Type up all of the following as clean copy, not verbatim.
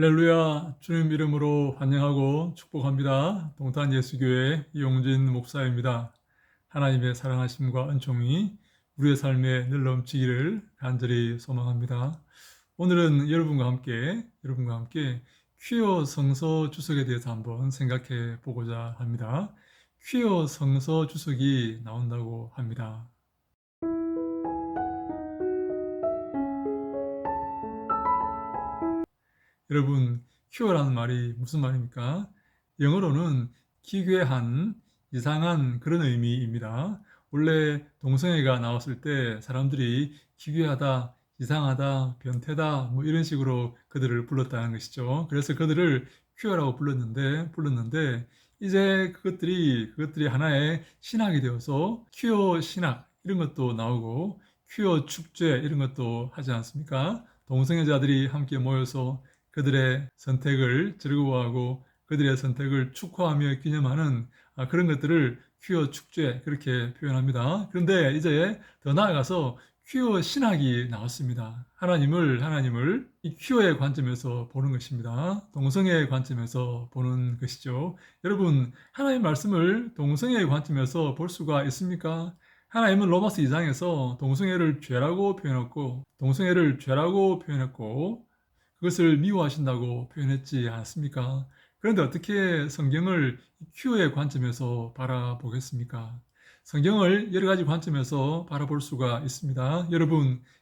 할렐루야, 주님 이름으로 환영하고 축복합니다. 동탄 예수교회 이용진 목사입니다. 하나님의 사랑하심과 은총이 우리의 삶에 늘 넘치기를 간절히 소망합니다. 오늘은 여러분과 함께 퀴어 성서 주석에 대해서 한번 생각해 보고자 합니다. 퀴어 성서 주석이 나온다고 합니다. 여러분, 큐어라는 말이 무슨 말입니까? 영어로는 기괴한, 이상한 그런 의미입니다. 원래 동성애가 나왔을 때 사람들이 기괴하다, 이상하다, 변태다 뭐 이런 식으로 그들을 불렀다는 것이죠. 그래서 그들을 큐어라고 불렀는데 이제 그것들이 하나의 신학이 되어서 큐어 신학 이런 것도 나오고 큐어 축제 이런 것도 하지 않습니까? 동성애자들이 함께 모여서 그들의 선택을 즐거워하고 그들의 선택을 축하하며 기념하는 그런 것들을 퀴어 축제 그렇게 표현합니다. 그런데 이제 더 나아가서 퀴어 신학이 나왔습니다. 하나님을 이 퀴어의 관점에서 보는 것입니다. 동성애의 관점에서 보는 것이죠. 여러분, 하나님 말씀을 동성애의 관점에서 볼 수가 있습니까? 하나님은 로마서 2장에서 동성애를 죄라고 표현했고 그것을 미워하신다고 표현했지 않습니까? 그런데 어떻게 성경을 큐어의 관점에서 바라보겠습니까? 성경을 여러 가지 관점에서 바라볼 수가 있습니다.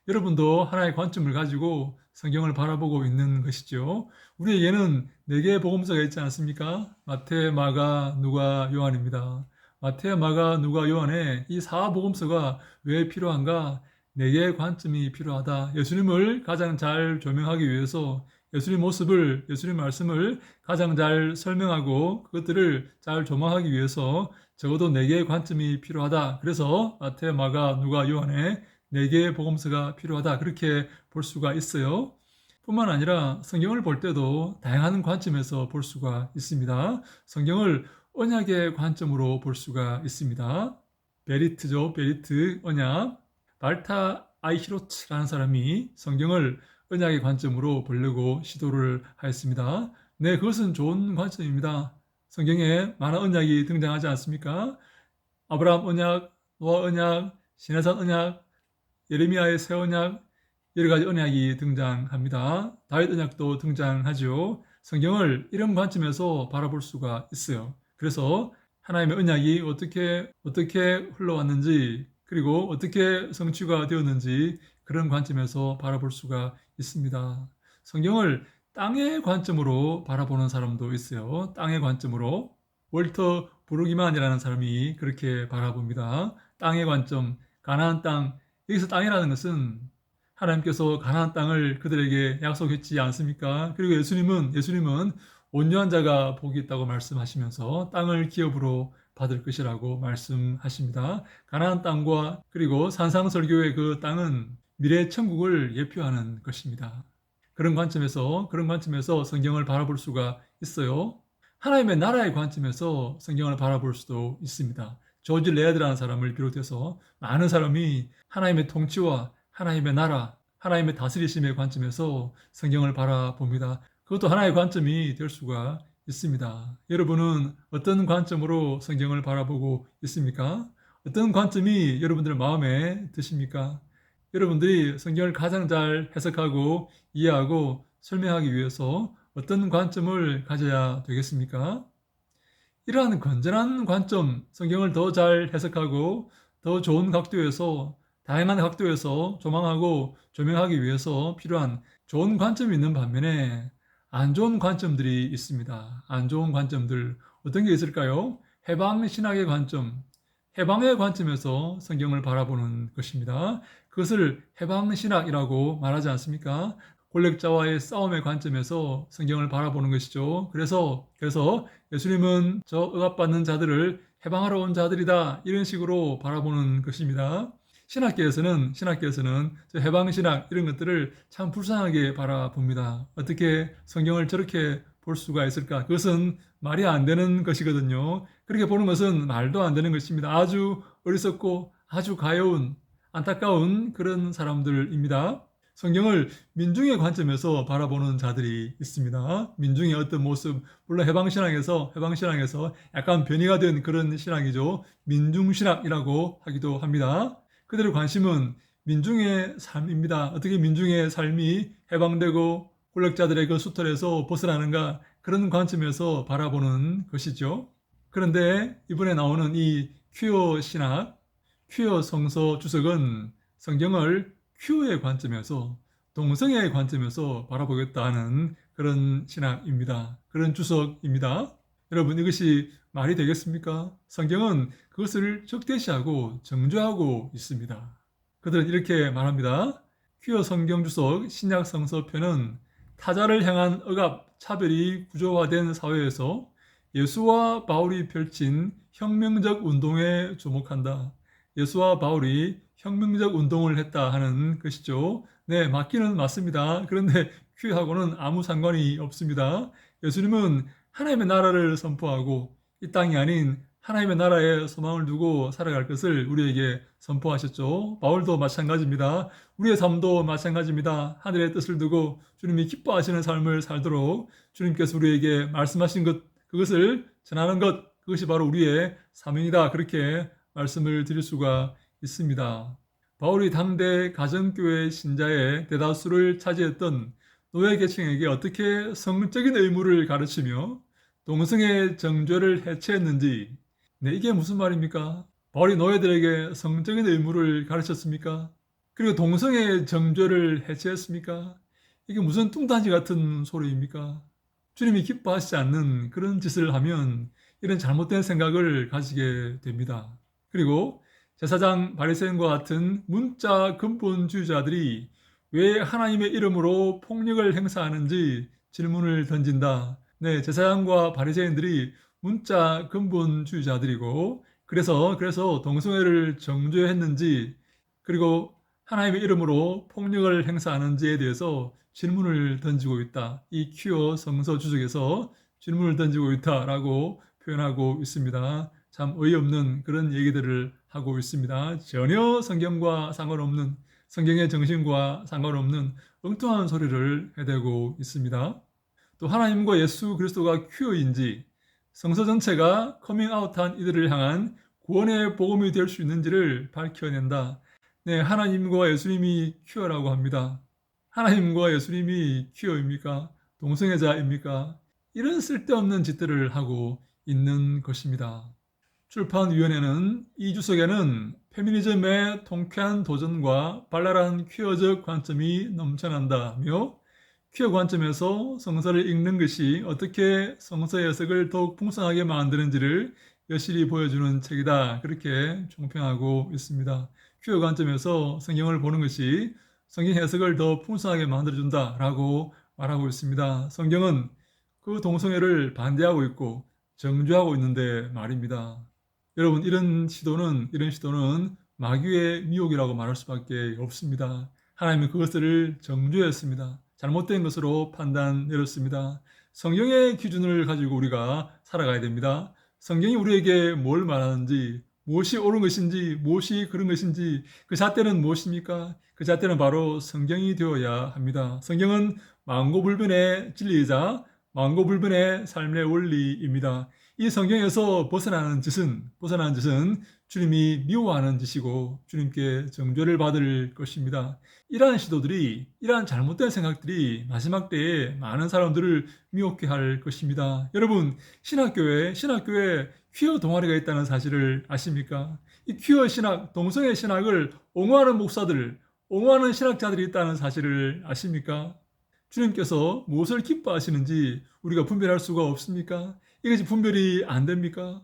여러분도 하나의 관점을 가지고 성경을 바라보고 있는 것이죠. 우리에게는 네 개의 복음서가 있지 않습니까? 마태, 마가, 누가, 요한입니다. 마태, 마가, 누가, 요한의 이 사복음서가 왜 필요한가? 네 개의 관점이 필요하다. 예수님을 가장 잘 조명하기 위해서 예수님 모습을, 예수님 말씀을 가장 잘 설명하고 그것들을 잘 조망하기 위해서 적어도 네 개의 관점이 필요하다. 그래서 마태, 마가, 누가, 요한의 네 개의 복음서가 필요하다. 그렇게 볼 수가 있어요. 뿐만 아니라 성경을 볼 때도 다양한 관점에서 볼 수가 있습니다. 성경을 언약의 관점으로 볼 수가 있습니다. 베리트, 언약. 말타 아이히로츠라는 사람이 성경을 언약의 관점으로 보려고 시도를 하였습니다. 네, 그것은 좋은 관점입니다. 성경에 많은 언약이 등장하지 않습니까? 아브라함 언약, 노아 언약, 시내산 언약, 예레미야의 새 언약, 여러 가지 언약이 등장합니다. 다윗 언약도 등장하죠. 성경을 이런 관점에서 바라볼 수가 있어요. 그래서 하나님의 언약이 어떻게 흘러왔는지 그리고 어떻게 성취가 되었는지 그런 관점에서 바라볼 수가 있습니다. 성경을 땅의 관점으로 바라보는 사람도 있어요. 땅의 관점으로. 월터 브루기만이라는 사람이 그렇게 바라봅니다. 땅의 관점, 가나안 땅. 여기서 땅이라는 것은 하나님께서 가나안 땅을 그들에게 약속했지 않습니까? 그리고 예수님은 온유한 자가 복이 있다고 말씀하시면서 땅을 기업으로 받을 것이라고 말씀하십니다. 가나안 땅과 그리고 산상설교의 그 땅은 미래 천국을 예표하는 것입니다. 그런 관점에서 성경을 바라볼 수가 있어요. 하나님의 나라의 관점에서 성경을 바라볼 수도 있습니다. 조지 레아드라는 사람을 비롯해서 많은 사람이 하나님의 통치와 하나님의 나라, 하나님의 다스리심의 관점에서 성경을 바라봅니다. 그것도 하나의 관점이 될 수가 있습니다. 여러분은 어떤 관점으로 성경을 바라보고 있습니까? 어떤 관점이 여러분들 마음에 드십니까? 여러분들이 성경을 가장 잘 해석하고 이해하고 설명하기 위해서 어떤 관점을 가져야 되겠습니까? 이러한 건전한 관점, 성경을 더 잘 해석하고 더 좋은 각도에서 다양한 각도에서 조망하고 조명하기 위해서 필요한 좋은 관점이 있는 반면에 안 좋은 관점들이 있습니다. 안 좋은 관점들 어떤 게 있을까요? 해방 신학의 관점, 해방의 관점에서 성경을 바라보는 것입니다. 그것을 해방 신학이라고 말하지 않습니까? 권력자와의 싸움의 관점에서 성경을 바라보는 것이죠. 그래서 예수님은 저 억압받는 자들을 해방하러 온 자들이다 이런 식으로 바라보는 것입니다. 신학계에서는 저 해방신학 이런 것들을 참 불쌍하게 바라봅니다. 어떻게 성경을 저렇게 볼 수가 있을까? 그것은 말이 안 되는 것이거든요. 그렇게 보는 것은 말도 안 되는 것입니다. 아주 어리석고 아주 가여운 안타까운 그런 사람들입니다. 성경을 민중의 관점에서 바라보는 자들이 있습니다. 민중의 어떤 모습, 물론 해방신앙에서 약간 변이가 된 그런 신학이죠. 민중신학이라고 하기도 합니다. 그들의 관심은 민중의 삶입니다. 어떻게 민중의 삶이 해방되고 권력자들의 그 수탈에서 벗어나는가, 그런 관점에서 바라보는 것이죠. 그런데 이번에 나오는 이 퀴어 신학, 퀴어 성서 주석은 성경을 퀴어의 관점에서, 동성애의 관점에서 바라보겠다 하는 그런 신학입니다. 그런 주석입니다. 여러분, 이것이 말이 되겠습니까? 성경은 그것을 적대시하고 정죄하고 있습니다. 그들은 이렇게 말합니다. 퀴어 성경 주석 신약 성서편은 타자를 향한 억압, 차별이 구조화된 사회에서 예수와 바울이 펼친 혁명적 운동에 주목한다. 예수와 바울이 혁명적 운동을 했다 하는 것이죠. 네, 맞기는 맞습니다. 그런데 퀴어하고는 아무 상관이 없습니다. 예수님은 하나님의 나라를 선포하고 이 땅이 아닌 하나님의 나라에 소망을 두고 살아갈 것을 우리에게 선포하셨죠. 바울도 마찬가지입니다. 우리의 삶도 마찬가지입니다. 하늘의 뜻을 두고 주님이 기뻐하시는 삶을 살도록 주님께서 우리에게 말씀하신 것, 그것을 전하는 것, 그것이 바로 우리의 사명이다. 그렇게 말씀을 드릴 수가 있습니다. 바울이 당대 가정교회 신자의 대다수를 차지했던 노예 계층에게 어떻게 성적인 의무를 가르치며 동성애 정죄를 해체했는지, 네, 이게 무슨 말입니까? 바울이 노예들에게 성적인 의무를 가르쳤습니까? 그리고 동성애 정죄를 해체했습니까? 이게 무슨 뚱딴지 같은 소리입니까? 주님이 기뻐하시지 않는 그런 짓을 하면 이런 잘못된 생각을 가지게 됩니다. 그리고 제사장 바리새인과 같은 문자 근본주의자들이 왜 하나님의 이름으로 폭력을 행사하는지 질문을 던진다. 네, 제사장과 바리새인들이 문자 근본주의자들이고 그래서 동성애를 정죄했는지, 그리고 하나님의 이름으로 폭력을 행사하는지에 대해서 질문을 던지고 있다. 이 퀴어 성서 주석에서 질문을 던지고 있다라고 표현하고 있습니다. 참 어이없는 그런 얘기들을 하고 있습니다. 전혀 성경과 상관없는, 성경의 정신과 상관없는 엉뚱한 소리를 해대고 있습니다. 또 하나님과 예수 그리스도가 퀴어인지, 성서 전체가 커밍아웃한 이들을 향한 구원의 복음이 될 수 있는지를 밝혀낸다. 네, 하나님과 예수님이 퀴어라고 합니다. 하나님과 예수님이 퀴어입니까? 동성애자입니까? 이런 쓸데없는 짓들을 하고 있는 것입니다. 출판위원회는 이 주석에는 페미니즘의 통쾌한 도전과 발랄한 퀴어적 관점이 넘쳐난다며 퀴어 관점에서 성서를 읽는 것이 어떻게 성서 해석을 더욱 풍성하게 만드는지를 여실히 보여주는 책이다. 그렇게 총평하고 있습니다. 퀴어 관점에서 성경을 보는 것이 성경 해석을 더 풍성하게 만들어준다라고 말하고 있습니다. 성경은 그 동성애를 반대하고 있고 정죄하고 있는데 말입니다. 여러분, 이런 시도는 마귀의 미혹이라고 말할 수밖에 없습니다. 하나님은 그것을 정죄했습니다. 잘못된 것으로 판단 내렸습니다. 성경의 기준을 가지고 우리가 살아가야 됩니다. 성경이 우리에게 뭘 말하는지, 무엇이 옳은 것인지, 무엇이 그른 것인지, 그 잣대는 무엇입니까? 그 잣대는 바로 성경이 되어야 합니다. 성경은 만고불변의 진리이자 만고불변의 삶의 원리입니다. 이 성경에서 벗어나는 짓은 주님이 미워하는 짓이고 주님께 정죄를 받을 것입니다. 이러한 시도들이, 이러한 잘못된 생각들이 마지막 때에 많은 사람들을 미혹해 할 것입니다. 여러분, 신학교에 퀴어 동아리가 있다는 사실을 아십니까? 이 퀴어 신학, 동성애 신학을 옹호하는 목사들, 옹호하는 신학자들이 있다는 사실을 아십니까? 주님께서 무엇을 기뻐하시는지 우리가 분별할 수가 없습니까? 이것이 분별이 안 됩니까?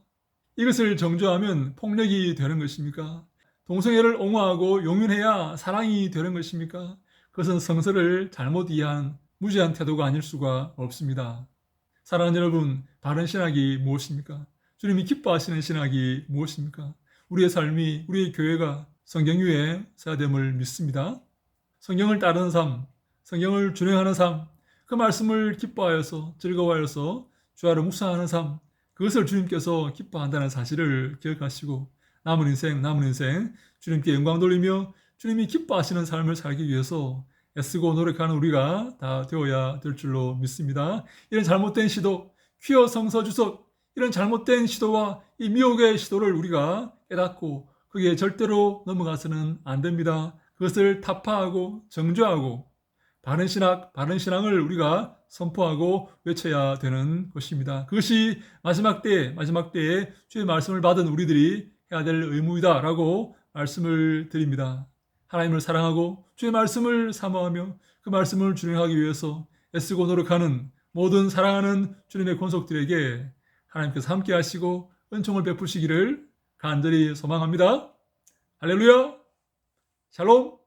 이것을 정죄하면 폭력이 되는 것입니까? 동성애를 옹호하고 용인해야 사랑이 되는 것입니까? 그것은 성서를 잘못 이해한 무지한 태도가 아닐 수가 없습니다. 사랑하는 여러분, 바른 신학이 무엇입니까? 주님이 기뻐하시는 신학이 무엇입니까? 우리의 삶이, 우리의 교회가 성경 위에 서야 됨을 믿습니다. 성경을 따르는 삶, 성경을 준행하는 삶, 그 말씀을 기뻐하여서 즐거워하여서 주야를 묵상하는 삶, 그것을 주님께서 기뻐한다는 사실을 기억하시고 남은 인생 주님께 영광 돌리며 주님이 기뻐하시는 삶을 살기 위해서 애쓰고 노력하는 우리가 다 되어야 될 줄로 믿습니다. 이런 잘못된 시도, 퀴어 성서 주석, 이런 잘못된 시도와 이 미혹의 시도를 우리가 깨닫고 거기에 절대로 넘어가서는 안 됩니다. 그것을 타파하고 정죄하고 바른 신앙을 우리가 선포하고 외쳐야 되는 것입니다. 그것이 마지막 때에 주의 말씀을 받은 우리들이 해야 될 의무이다라고 말씀을 드립니다. 하나님을 사랑하고 주의 말씀을 사모하며 그 말씀을 준행하기 위해서 애쓰고 노력하는 모든 사랑하는 주님의 권속들에게 하나님께서 함께 하시고 은총을 베푸시기를 간절히 소망합니다. 할렐루야! 샬롬!